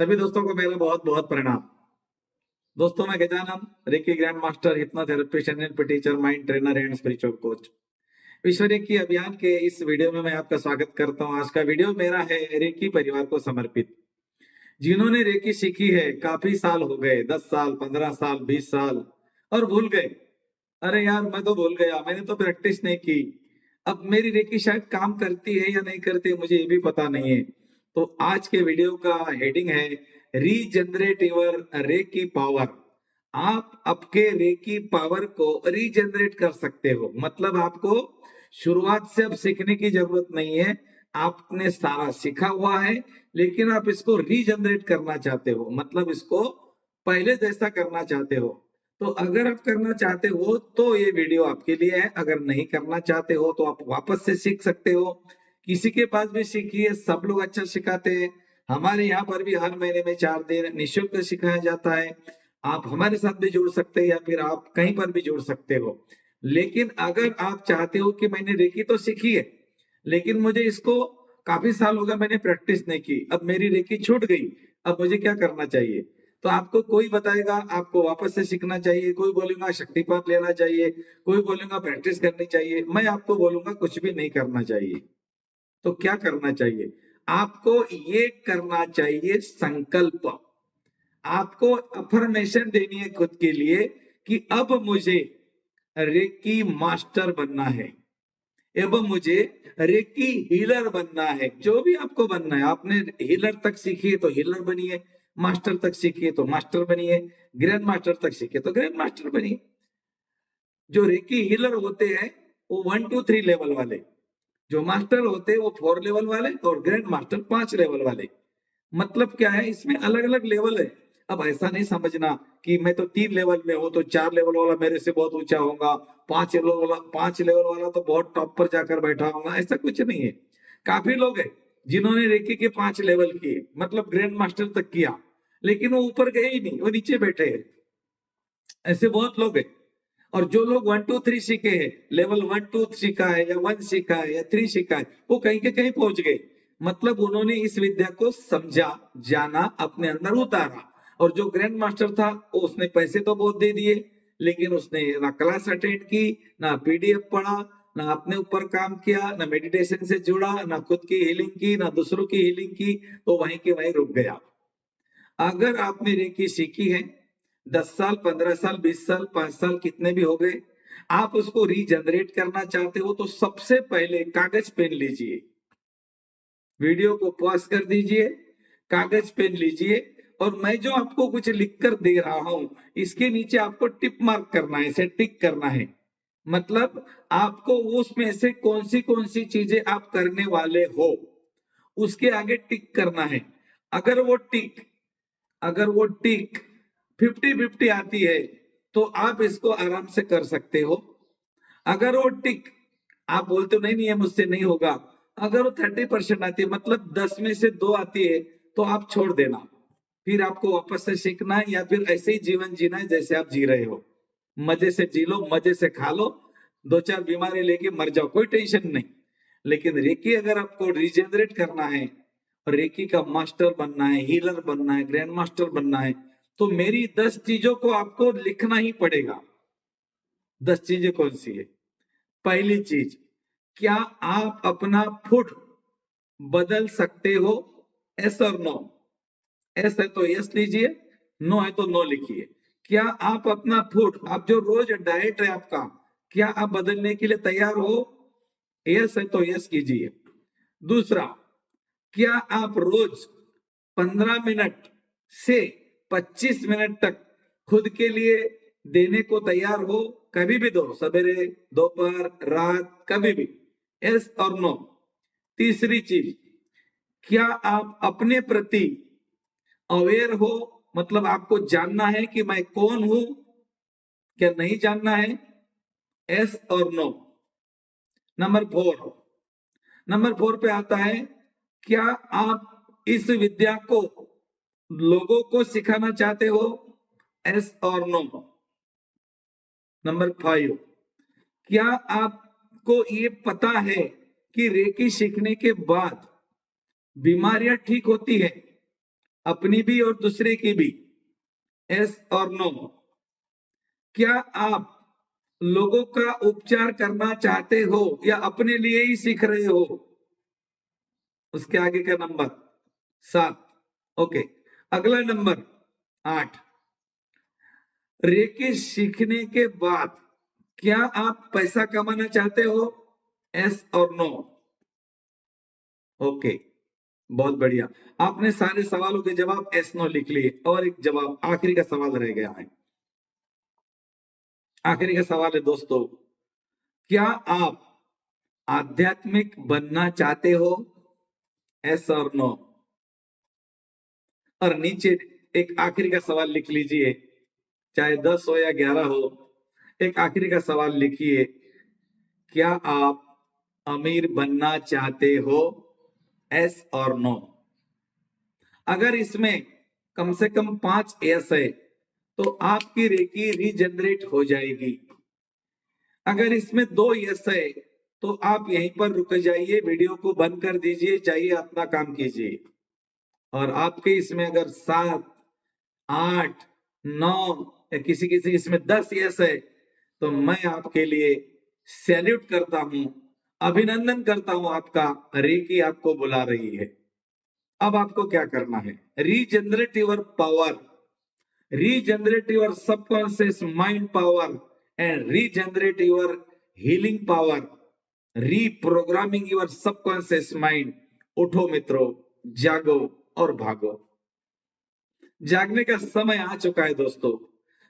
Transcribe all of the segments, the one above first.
सभी दोस्तों को मेरा बहुत बहुत प्रणाम। दोस्तों, मैं Gajanan, reiki grand master, hypnotherapist, NLP teacher, mind trainer and spiritual coach. विश्व रेकी अभियान के इस वीडियो में मैं आपका स्वागत करता हूं। आज का वीडियो मेरा है रेकी परिवार को समर्पित, जिन्होंने रेकी सीखी है। काफी साल हो गए, 10 साल, 15 साल, 20 साल, और भूल गए। अरे यार, मैं तो भूल गया, मैंने तो प्रैक्टिस नहीं की। अब मेरी रेकी शायद काम करती है या नहीं करती, मुझे ये भी पता नहीं है। तो आज के वीडियो का हेडिंग है रीजनरेट योर रेकी पावर। आप आपके रेकी पावर को रीजनरेट कर सकते हो। मतलब आपको शुरुआत से अब सीखने की जरूरत नहीं है। आपने सारा सीखा हुआ है, लेकिन आप इसको रीजनरेट करना चाहते हो, मतलब इसको पहले जैसा करना चाहते हो। तो अगर आप करना चाहते हो तो ये वीडियो आपके लिए है। अगर नहीं करना चाहते हो तो आप वापस से सीख सकते हो। किसी के पास भी सीखिए, सब लोग अच्छा सिखाते हैं। हमारे यहाँ पर भी हर महीने में 4 दिन निःशुल्क सिखाया जाता है। आप हमारे साथ भी जुड़ सकते हैं या फिर आप कहीं पर भी जुड़ सकते हो। लेकिन अगर आप चाहते हो कि मैंने रेकी तो सीखी है, लेकिन मुझे इसको काफी साल हो गए, मैंने प्रैक्टिस नहीं की, अब मेरी रेकी छूट गई, अब मुझे क्या करना चाहिए? तो आपको कोई बताएगा आपको वापस से सीखना चाहिए, कोई बोलेगा शक्तिपात लेना चाहिए, कोई बोलेगा प्रैक्टिस करनी चाहिए। मैं आपको बोलूंगा कुछ भी नहीं करना चाहिए। तो क्या करना चाहिए? आपको ये करना चाहिए संकल्प। आपको अफर्मेशन देनी है खुद के लिए कि अब मुझे रेकी मास्टर बनना है, एवं मुझे रेकी हीलर बनना है। जो भी आपको बनना है, आपने हीलर तक सीखी है तो हीलर बनिए, मास्टर तक सीखिए तो मास्टर बनिए, ग्रैंड मास्टर तक सीखे तो ग्रैंड मास्टर बनिए। जो रेकी हीलर होते हैं वो 1 2 3 लेवल वाले, जो मास्टर होते हैं वो 4 लेवल वाले, और ग्रैंड मास्टर 5 लेवल वाले। मतलब क्या है, इसमें अलग अलग लेवल है। अब ऐसा नहीं समझना कि मैं तो 3 लेवल में हूं तो 4 लेवल वाला मेरे से बहुत ऊंचा होगा, 5 लेवल वाला तो बहुत टॉप पर जाकर बैठा होगा। ऐसा कुछ नहीं है। काफी लोग हैं जिन्होंने रेकी के 5 लेवल किए, मतलब ग्रैंड मास्टर तक किया, लेकिन वो ऊपर गए ही नहीं, वो नीचे बैठे हैं। ऐसे बहुत लोग हैं। और जो लोग 1 2 3 सीखे हैं, लेवल 1 2 सीखा है या 1 सीखा है या 3 सीखा है, वो कहीं के कहीं पहुंच गए। मतलब उन्होंने इस विद्या को समझा, जाना, अपने अंदर उतारा। और जो ग्रैंड मास्टर था वो उसने पैसे तो बहुत दे दिए, लेकिन उसने ना क्लास अटेंड की, ना पीडीएफ पढ़ा, ना अपने ऊपर काम किया, ना मेडिटेशन से जुड़ा, ना खुद की हीलिंग की, ना दूसरों की हीलिंग की। तो वहीं के वहीं रुक गया। अगर आपने रेकी सीखी है, 10 साल, 15 साल, 20 साल, 5 साल, कितने भी हो गए, आप उसको रीजनरेट करना चाहते हो तो सबसे पहले कागज पेन लीजिए। वीडियो को पॉज कर दीजिए, कागज पेन लीजिए, और मैं जो आपको कुछ लिख कर दे रहा हूं, इसके नीचे आपको टिक मार्क करना है, इसे टिक करना है। मतलब आपको उसमें से कौन सी चीजें आप करने वाले हो, उसके आगे टिक करना है। अगर वो टिक अगर वो टिक 50-50 आती है तो आप इसको आराम से कर सकते हो। अगर वो टिक आप बोलते हो नहीं नहीं ये मुझसे नहीं होगा, अगर वो 30% आती है, मतलब 10 में से 2 आती है, तो आप छोड़ देना। फिर आपको वापस से सीखना है या फिर ऐसे ही जीवन जीना है जैसे आप जी रहे हो। मजे से जी लो, मजे से खा लो, 2 4 बीमारी लेके मर जाओ, कोई टेंशन नहीं। लेकिन रेकी अगर आपको रिजेनरेट करना है, और रेकी का मास्टर बनना है, हीलर बनना है, ग्रैंड मास्टर बनना है, तो मेरी 10 चीजों को आपको लिखना ही पड़ेगा। 10 चीजें कौन सी है? पहली चीज, क्या आप अपना फूड बदल सकते हो? यस और नो? यस है तो यस लीजिए, नो है तो नो लिखिए। क्या आप अपना फूड, आप जो रोज डाइट है आपका, क्या आप बदलने के लिए तैयार हो? यस है तो यस कीजिए। दूसरा, क्या आप रोज 15 मिनट से 25 मिनट तक खुद के लिए देने को तैयार हो? कभी भी दो, सवेरे, दोपहर, रात, कभी भी। यस और नो? तीसरी चीज, क्या आप अपने प्रति अवेयर हो? मतलब आपको जानना है कि मैं कौन हूं, क्या नहीं जानना है? यस और नो? नंबर 4 पे आता है, क्या आप इस विद्या को लोगों को सिखाना चाहते हो? यस और नो? नंबर 5, क्या आपको ये पता है कि रेकी सीखने के बाद बीमारियां ठीक होती है? अपनी भी और दूसरे की भी, यस और नो। क्या आप लोगों का उपचार करना चाहते हो या अपने लिए ही सीख रहे हो? उसके आगे का नंबर 7। ओके, अगला नंबर 8। रेकी सीखने के बाद क्या आप पैसा कमाना चाहते हो? यस और नो। ओके, बहुत बढ़िया। आपने सारे सवालों के जवाब यस नो लिख लिए और एक जवाब आखिरी का सवाल रह गया है। आखिरी का सवाल है दोस्तों, क्या आप आध्यात्मिक बनना चाहते हो? यस और नो। और नीचे एक आखिरी का सवाल लिख लीजिए, चाहे 10 हो या 11 हो, एक आखिरी का सवाल लिखिए, क्या आप अमीर बनना चाहते हो? यस और नो। अगर इसमें कम से कम 5 यस है तो आपकी रेकी रीजनरेट हो जाएगी। अगर इसमें 2 यस है तो आप यहीं पर रुक जाइए, वीडियो को बंद कर दीजिए, जाइए अपना काम कीजिए। और आपके इसमें अगर 7, 8, 9 या किसी किसी इसमें 10 यस है तो मैं आपके लिए सैल्यूट करता हूं, अभिनंदन करता हूं आपका। रेकी आपको बुला रही है। अब आपको क्या करना है? Regenerate your power, regenerate your subconscious mind power and regenerate your healing power, reprogramming your subconscious mind। उठो मित्रों, जागो और भागो। जागने का समय आ चुका है दोस्तों।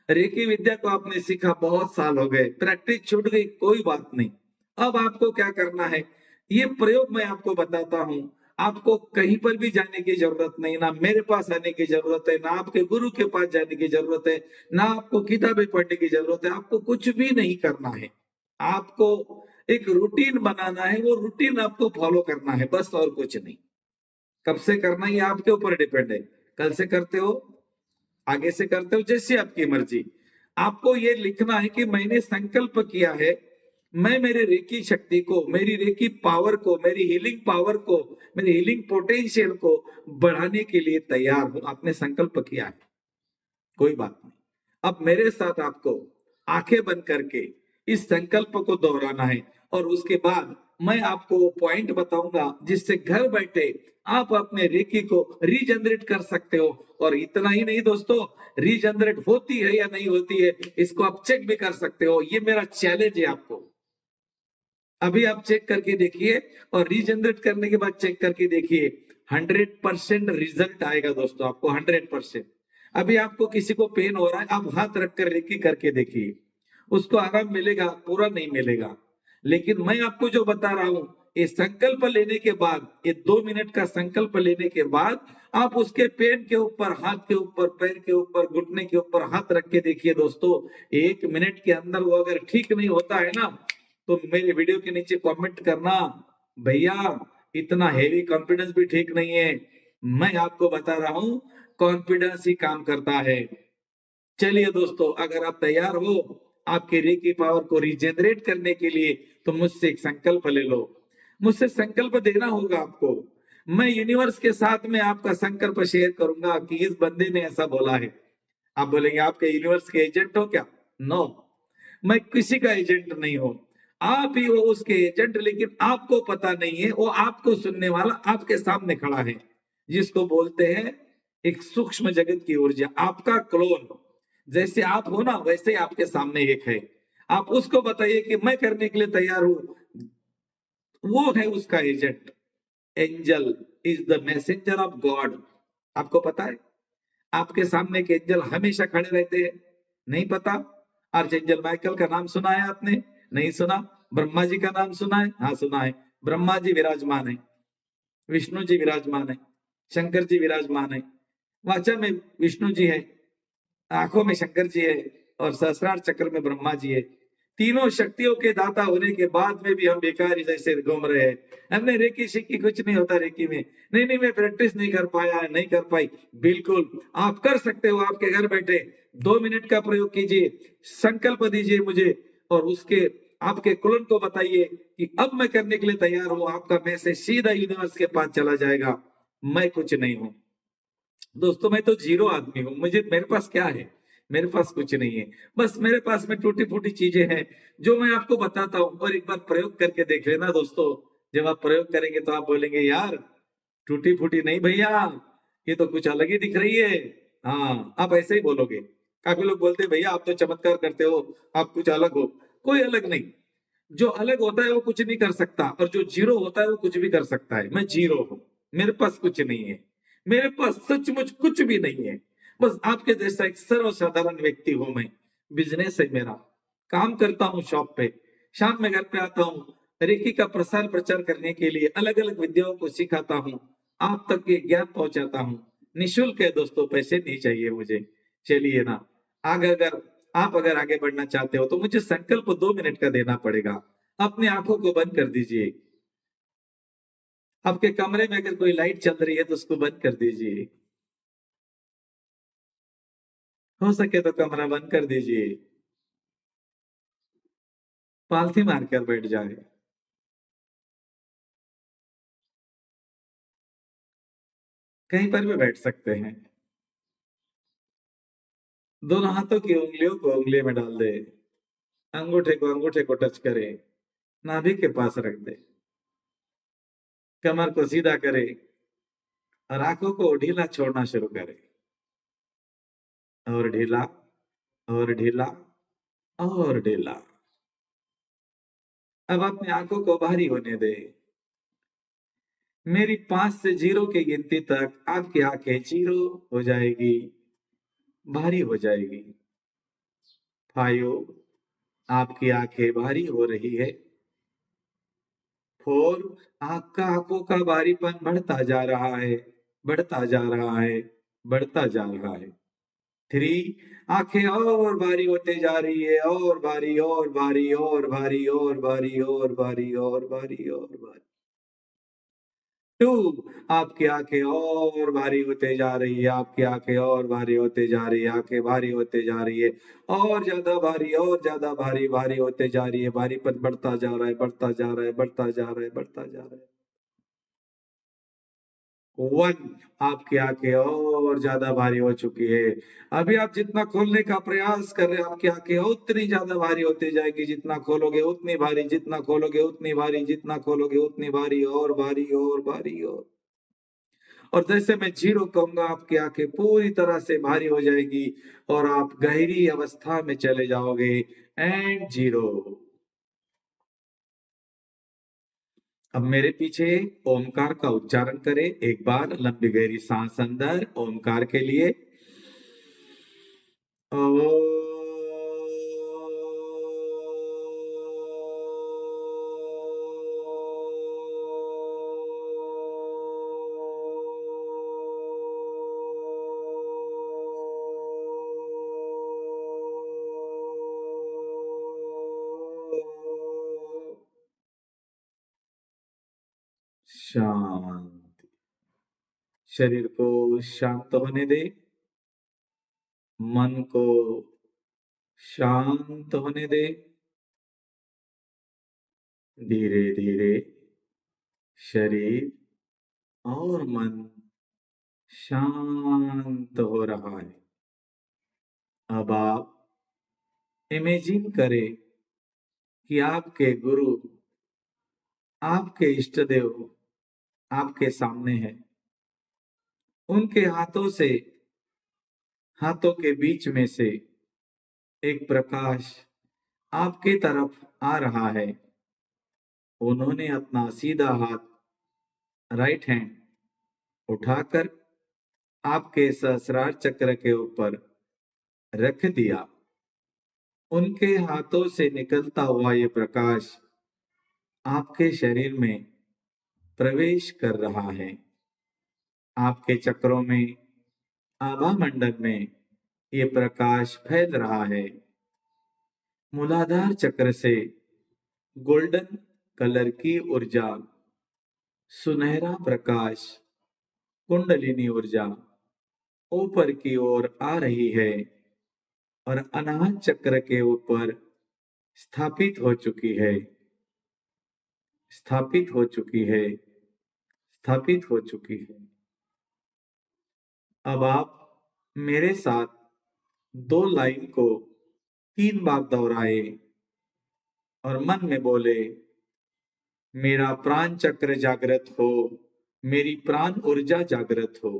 रेकी विद्या को आपने सीखा, बहुत साल हो गए, प्रैक्टिस छूट गई, कोई बात नहीं। अब आपको क्या करना है, ये प्रयोग मैं आपको बताता हूं। आपको कहीं पर भी जाने की जरूरत नहीं, ना मेरे पास आने की जरूरत है, ना आपके गुरु के पास जाने की जरूरत है, ना आपको किताबें पढ़ने की जरूरत है। आपको कुछ भी नहीं करना है। आपको एक रूटीन बनाना है, वो रूटीन आपको फॉलो करना है, बस और कुछ नहीं। कब से करना है ये आपके ऊपर डिपेंड है। कल से करते हो, आगे से करते हो, जैसी आपकी मर्जी। आपको ये लिखना है कि मैंने संकल्प किया है, मैं मेरे रेकी शक्ति को, मेरी रेकी पावर को, मेरी हीलिंग पावर को, मेरी हीलिंग पोटेंशियल को बढ़ाने के लिए तैयार हूं। आपने संकल्प किया है, कोई बात नहीं। अब मेरे साथ आपको आंखें बंद करके इस संकल्प को दोहराना है और उसके बाद मैं आपको वो पॉइंट बताऊंगा जिससे घर बैठे आप अपने रेकी को रीजनरेट कर सकते हो। और इतना ही नहीं दोस्तों, रीजनरेट होती है या नहीं होती है इसको आप चेक भी कर सकते हो। ये मेरा चैलेंज है आपको। अभी आप चेक करके देखिए और रीजनरेट करने के बाद चेक करके देखिए, 100% रिजल्ट आएगा दोस्तों, आपको 100%। अभी आपको किसी को पेन हो रहा है, आप हाथ रखकर रेकी करके देखिए, उसको आराम मिलेगा? पूरा नहीं मिलेगा। लेकिन मैं आपको जो बता रहा हूं, ये संकल्प लेने के बाद, ये 2 मिनट का संकल्प लेने के बाद आप उसके पेन के ऊपर, हाथ के ऊपर, पैर के ऊपर, घुटने के ऊपर हाथ रख के देखिए दोस्तों। 1 मिनट के अंदर वो अगर ठीक नहीं होता है ना, तो मेरे वीडियो के नीचे कमेंट करना, भैया इतना हेवी कॉन्फिडेंस भी ठीक नहीं है। मैं आपको बता रहा हूं, कॉन्फिडेंस ही काम करता है। चलिए दोस्तों, अगर आप तैयार हो आपके रेकी पावर को रीजनरेट करने के लिए, तो मुझसे एक संकल्प ले लो। मुझसे संकल्प देना होगा आपको। मैं यूनिवर्स के साथ में आपका संकल्प शेयर करूंगा कि इस बंदे ने ऐसा बोला है। आप बोलेंगे आपके यूनिवर्स के एजेंट हो क्या? नो, मैं किसी का एजेंट नहीं हूं। आप ही हो उसके एजेंट, लेकिन आपको पता नहीं है। वो आपको सुनने वाला आपके सामने खड़ा है, जिसको बोलते हैं एक सूक्ष्म जगत की ऊर्जा, आपका क्लोन। जैसे आप हो ना, वैसे ही आपके सामने एक है। आप उसको बताइए कि मैं करने के लिए तैयार हूं, वो है उसका agent. Angel is the messenger of God. आपको पता है आपके सामने के एंजल हमेशा खड़े रहते हैं? नहीं पता? आर्चेंजल माइकल का नाम सुना है आपने? नहीं सुना? ब्रह्मा जी का नाम सुना है? हाँ सुना है। ब्रह्मा जी विराजमान है, विष्णु जी विराजमान है, शंकर जी विराजमान है। वाचा में विष्णु जी है, आंखों में शंकर जी है और सहस्रार चक्र में ब्रह्मा जी है। तीनों शक्तियों के दाता होने के बाद में भी हम बेकारी जैसे घूम रहे हैं। हमने रेकी सीखी, कुछ नहीं होता रेकी में। नहीं नहीं, मैं प्रैक्टिस नहीं कर पाया, नहीं कर पाई। बिल्कुल आप कर सकते हो, आपके घर बैठे 2 मिनट का प्रयोग कीजिए, संकल्प दीजिए मुझे और उसके आपके कुलन को बताइए कि अब मैं करने के लिए तैयार हूं। आपका मैसेज सीधा यूनिवर्स के पास चला जाएगा। मैं कुछ नहीं हूं, दोस्तों मैं तो जीरो आदमी हूँ, मुझे मेरे पास क्या है? मेरे पास कुछ नहीं है। बस मेरे पास में टूटी फूटी चीजें हैं जो मैं आपको बताता हूँ, और एक बार प्रयोग करके देख लेना दोस्तों। जब आप प्रयोग करेंगे तो आप बोलेंगे यार टूटी फूटी नहीं भैया, ये तो कुछ अलग ही दिख रही है। हाँ, आप ऐसे ही बोलोगे। काफी लोग बोलते हैं भैया आप तो चमत्कार करते हो, आप कुछ अलग हो। कोई अलग नहीं। जो अलग होता है वो कुछ नहीं कर सकता, और जो जीरो होता है वो कुछ भी कर सकता है। मैं जीरो हूँ, मेरे पास कुछ नहीं है। मेरे पास सचमुच कुछ भी नहीं है। बस आपके जैसा एक सर्वसाधारण व्यक्ति हूं मैं। बिजनेस है मेरा, काम करता हूँ शॉप पे, शाम में घर पे आता हूँ, रेकी का प्रसार प्रचार करने के लिए अलग अलग विद्याओं को सिखाता हूँ, आप तक ये ज्ञान पहुंचाता हूँ। निशुल्क है दोस्तों, पैसे नहीं चाहिए मुझे। चलिए ना, आगे अगर आप अगर आगे बढ़ना चाहते हो तो मुझे संकल्प 2 मिनट का देना पड़ेगा। अपनी आंखों को बंद कर दीजिए। आपके कमरे में अगर कोई लाइट चल रही है तो उसको बंद कर दीजिए। हो सके तो कमरा बंद कर दीजिए। पालथी मारकर बैठ जाए। कहीं पर भी बैठ सकते हैं। दोनों हाथों की उंगलियों को उंगली में डाल दे। अंगूठे को टच करे। नाभि के पास रख दे। कमर को सीधा करे और आंखों को ढीला छोड़ना शुरू करे। और ढीला, और ढीला, और ढीला। अब अपनी आंखों को बाहरी होने दे। मेरी 5 से 0 की गिनती तक आपकी आंखें जीरो हो जाएगी, भारी हो जाएगी। 5, आपकी आंखें भारी हो रही है। 4, आपका आंखों का भारीपन बढ़ता जा रहा है, बढ़ता जा रहा है, बढ़ता जा रहा है। 3, आंखें और भारी होते जा रही है, और भारी, और भारी, और भारी, और भारी, और भारी, और भारी, और भारी। 2, आपकी आंखें और भारी होते जा रही है, आपकी आंखें और भारी होते जा रही है, आंखें भारी होते जा रही है, और ज्यादा भारी, और ज्यादा भारी, भारी होते जा रही है। भारीपन बढ़ता जा रहा है, बढ़ता जा रहा है, बढ़ता जा रहा है, बढ़ता जा रहा है। 1, आपकी आंखें और ज्यादा भारी हो चुकी है। अभी आप जितना खोलने का प्रयास कर रहे हैं, आपकी आंखें उतनी ज्यादा भारी होती जाएगी। जितना खोलोगे उतनी भारी, जितना खोलोगे उतनी भारी, जितना खोलोगे उतनी भारी, और भारी, और भारी, और जैसे मैं जीरो कहूंगा आपकी आंखें पूरी तरह से भारी हो जाएगी, और आप गहरी अवस्था में चले जाओगे। And zero. अब मेरे पीछे ओमकार का उच्चारण करें। एक बार लंबी गहरी सांस अंदर ओमकार के लिए। ओ। शांत। शरीर को शांत होने दे। मन को शांत होने दे। धीरे धीरे शरीर और मन शांत हो रहा है। अब आप इमेजिन करें कि आपके गुरु, आपके इष्ट देव आपके सामने है। उनके हाथों के बीच में से एक प्रकाश आपके तरफ आ रहा है। उन्होंने अपना सीधा हाथ, राइट हैंड, उठाकर आपके सहस्रार चक्र के ऊपर रख दिया। उनके हाथों से निकलता हुआ ये प्रकाश आपके शरीर में प्रवेश कर रहा है। आपके चक्रों में, आभा मंडल में ये प्रकाश फैल रहा है। मूलाधार चक्र से गोल्डन कलर की ऊर्जा, सुनहरा प्रकाश, कुंडलिनी ऊर्जा ऊपर की ओर आ रही है, और अनाहत चक्र के ऊपर स्थापित हो चुकी है, स्थापित हो चुकी है, स्थापित हो चुकी है। अब आप मेरे साथ 2 लाइन को 3 बार दोहराए और मन में बोले, मेरा प्राण चक्र जागृत हो, मेरी प्राण ऊर्जा जागृत हो।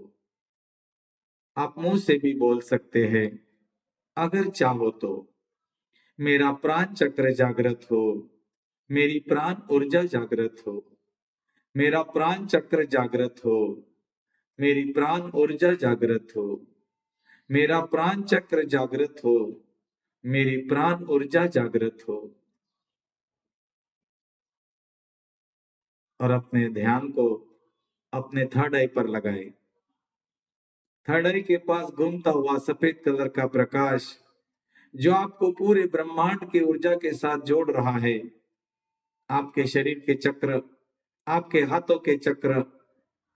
आप मुंह से भी बोल सकते हैं अगर चाहो तो। मेरा प्राण चक्र जागृत हो, मेरी प्राण ऊर्जा जागृत हो। मेरा प्राण चक्र जागृत हो, मेरी प्राण ऊर्जा जागृत हो। मेरा प्राण चक्र जागृत हो, मेरी प्राण ऊर्जा जागृत हो। और अपने ध्यान को अपने थर्ड आई पर लगाए। थर्ड आई के पास घूमता हुआ सफेद कलर का प्रकाश जो आपको पूरे ब्रह्मांड की ऊर्जा के साथ जोड़ रहा है। आपके शरीर के चक्र, आपके हाथों के चक्र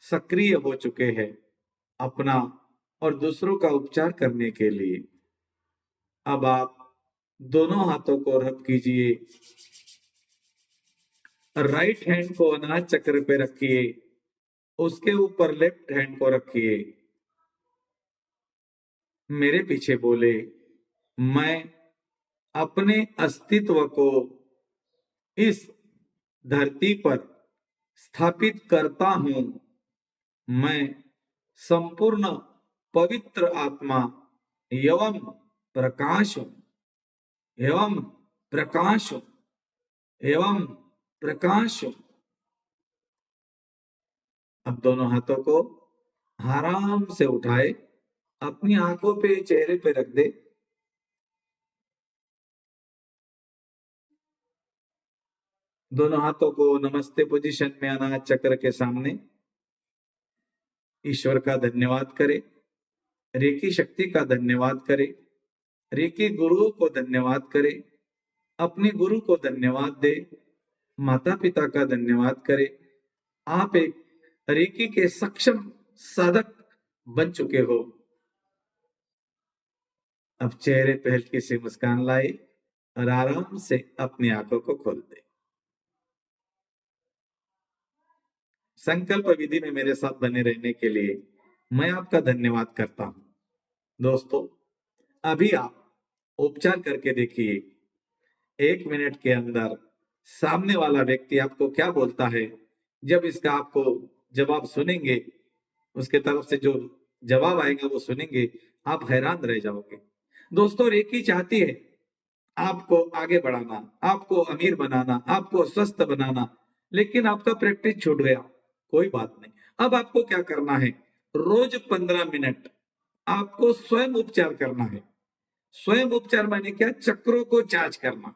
सक्रिय हो चुके हैं अपना और दूसरों का उपचार करने के लिए। अब आप दोनों हाथों को रब कीजिए। राइट हैंड को अनाज चक्र पे रखिए, उसके ऊपर लेफ्ट हैंड को रखिए। मेरे पीछे बोले, मैं अपने अस्तित्व को इस धरती पर स्थापित करता हूं। मैं संपूर्ण पवित्र आत्मा एवं प्रकाश हूं, एवं प्रकाश हूं, एवं प्रकाश हूं। अब दोनों हाथों को आराम से उठाए, अपनी आंखों पे चेहरे पे रख दे। दोनों हाथों को नमस्ते पोजीशन में अनाज चक्र के सामने ईश्वर का धन्यवाद करे, रेकी शक्ति का धन्यवाद करे, रेकी गुरुओं को धन्यवाद करे, अपने गुरु को धन्यवाद दे, माता पिता का धन्यवाद करे। आप एक रेकी के सक्षम साधक बन चुके हो। अब चेहरे पे हल्की सी मुस्कान लाए और आराम से अपनी आंखों को खोल दे। संकल्प विधि में मेरे साथ बने रहने के लिए मैं आपका धन्यवाद करता हूं। दोस्तों, अभी आप उपचार करके देखिए। 1 मिनट के अंदर सामने वाला व्यक्ति आपको क्या बोलता है। जब इसका आपको जवाब सुनेंगे, उसके तरफ से जो जवाब आएगा वो सुनेंगे, आप हैरान रह जाओगे। दोस्तों, रेकी चाहती है आपको आगे बढ़ाना, आपको अमीर बनाना, आपको स्वस्थ बनाना, लेकिन आपका प्रैक्टिस छूट गया। कोई बात नहीं। अब आपको क्या करना है, रोज 15 मिनट आपको स्वयं उपचार करना है। स्वयं उपचार माने क्या, चक्रों को चार्ज करना।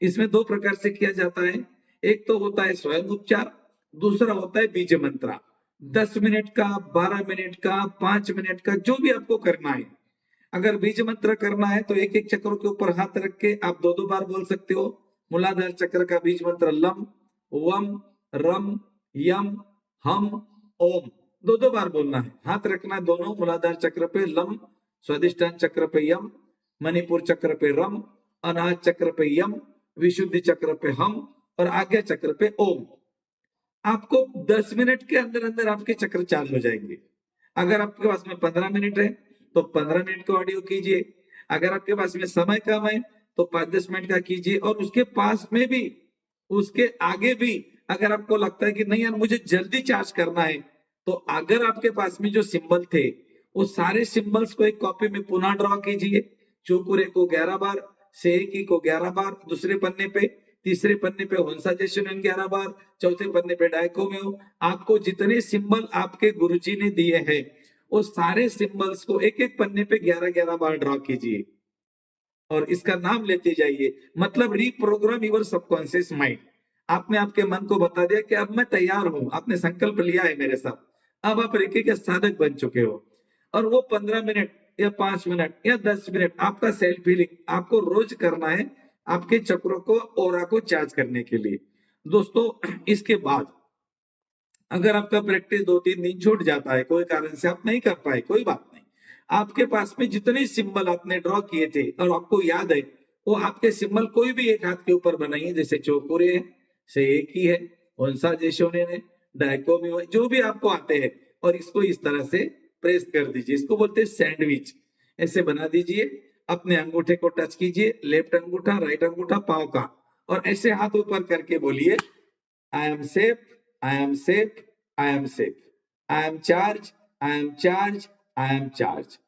इसमें 2 प्रकार से किया जाता है। एक तो होता है स्वयं उपचार, दूसरा होता है बीज मंत्रा। 10 मिनट का, 12 मिनट का, 5 मिनट का, जो भी आपको करना है। अगर बीज मंत्र करना है तो एक एक चक्र के ऊपर हाथ रख के आप 2 2 बार बोल सकते हो। मूलाधार चक्र का बीज मंत्र लम, वम, रम, यम, हम, ओम। 2 2 बार बोलना है। हाथ रखना है दोनों मूलाधार चक्र पे लम, स्वादिष्टान चक्र पे यम, मणिपुर चक्र पे रम, अनाहत चक्र पे यम, विशुद्धि चक्र पे हम और आज्ञा चक्र पे ओम। आपको 10 मिनट के अंदर अंदर आपके चक्र चार्ज हो जाएंगे। अगर आपके पास में 15 मिनट है तो 15 मिनट का ऑडियो कीजिए। अगर आपके पास में समय कम है तो 5 10 मिनट का कीजिए। और उसके पास में भी, उसके आगे भी अगर आपको लगता है कि नहीं यार मुझे जल्दी चार्ज करना है, तो अगर आपके पास में जो सिंबल थे वो सारे सिंबल्स को एक कॉपी में पुनः ड्रॉ कीजिए। चौपुरे को 11 बार, सेकी को 11 बार दूसरे पन्ने पे, तीसरे पन्ने पे हंसा जैसन 11 बार, चौथे पन्ने पे डायकोम्यो। आपको जितने सिंबल आपके गुरुजी ने दिए हैं वो सारे सिंबल्स को एक एक पन्ने पे 11 11 बार ड्रॉ कीजिए और इसका नाम लेते जाइए। मतलब रीप्रोग्राम यूर सबकॉन्शियस माइंड। आपने आपके मन को बता दिया कि अब मैं तैयार हूं, आपने संकल्प लिया है मेरे साथ। अब आप रेकी के साधक बन चुके हो। और वो 15 मिनट या 5 मिनट या 10 मिनट आपका सेल्फ हीलिंग आपको रोज करना है, आपके चक्रों को, ओरा को चार्ज करने के लिए। दोस्तों, इसके बाद अगर आपका प्रैक्टिस 2 3 दिन छूट जाता है, कोई कारण से आप नहीं कर पाए, कोई बात नहीं। आपके पास में जितने सिंबल आपने ड्रॉ किए थे और आपको याद है, वो आपके सिंबल कोई भी एक हाथ के ऊपर बनाइए। जैसे चौपुरे है, से एक ही है, ओंसा जैसोने ने, डायकोमी, जो भी आपको आते हैं, और इसको इस तरह से प्रेस कर दीजिए, इसको बोलते हैं सैंडविच। ऐसे बना दीजिए, अपने अंगूठे को टच कीजिए, लेफ्ट अंगूठा, राइट अंगूठा, पांव का, और ऐसे हाथ ऊपर करके बोलिए, I am safe, I am safe, I am safe, I am charge, I am charge, I am charge,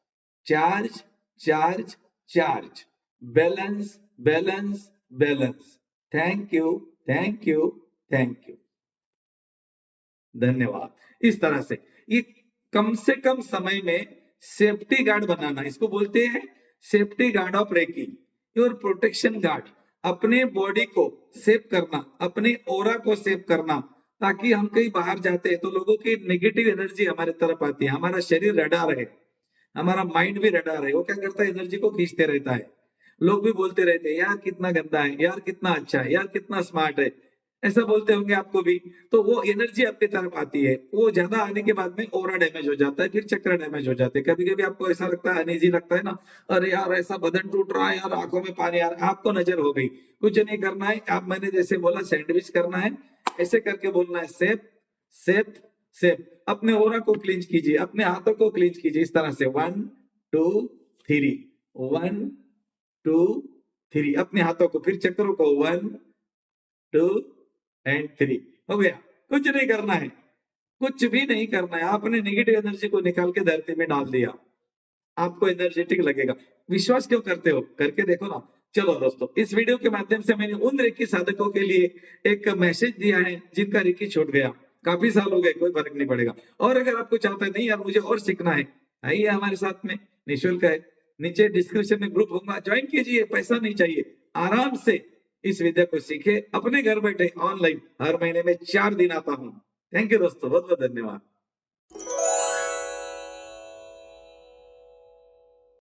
charge, charge, charge, balance, balance, balance, thank you, thank you, thank you, धन्यवाद। इस तरह से ये कम से कम समय में सेफ्टी गार्ड बनाना, इसको बोलते हैं safety guard of Reiki, your protection guard. अपने बॉडी को सेव करना, अपने ऑरा को सेव करना, ताकि हम कहीं बाहर जाते हैं तो लोगों की नेगेटिव एनर्जी हमारे तरफ आती है, हमारा शरीर रडार है, हमारा माइंड भी रडार है, वो क्या करता है, एनर्जी को खींचते रहता है। लोग भी बोलते रहते हैं, यार कितना गंदा है, यार कितना अच्छा है, यार कितना स्मार्ट है, ऐसा बोलते होंगे आपको भी। तो वो एनर्जी आपके तरफ आती है, वो ज्यादा आने के बाद में ओरा डैमेज हो जाता है, फिर चक्र डैमेज हो जाते हैं। कभी कभी आपको ऐसा लगता है, अनईजी लगता है ना, अरे यार ऐसा बदन टूट रहा है यार, आंखों में पानी आ रहा है, आपको नजर हो गई। कुछ नहीं करना है, आप मैंने जैसे बोला सैंडविच करना है, ऐसे करके बोलना है, सेफ, सेफ, सेफ। अपने ओरा को क्लींच कीजिए, अपने हाथों को क्लींच कीजिए, इस तरह से 1 2 3, 1 2 3, अपने हाथों को, फिर चक्रों को 1 2 एंड 3, हो गया। कुछ नहीं करना है, कुछ भी नहीं करना है, आपने नेगेटिव एनर्जी को निकाल के धरती में डाल दिया, आपको एनर्जेटिक लगेगा। विश्वास क्यों करते हो, करके देखो ना। चलो दोस्तों, इस वीडियो के माध्यम से मैंने उन रेकी साधकों के लिए एक मैसेज दिया है जिनका रेकी छूट गया, काफी साल हो गए, कोई फर्क नहीं पड़ेगा। और अगर आपको चाहता है, नहीं यार मुझे और सीखना है, आइए हमारे साथ में, निःशुल्क है, नीचे डिस्क्रिप्शन में ग्रुप होगा, ज्वाइन कीजिए, पैसा नहीं चाहिए, आराम से इस विद्या को सीखे, अपने घर बैठे ऑनलाइन, हर महीने में 4 दिन आता हूँ। थैंक यू दोस्तों, बहुत बहुत धन्यवाद।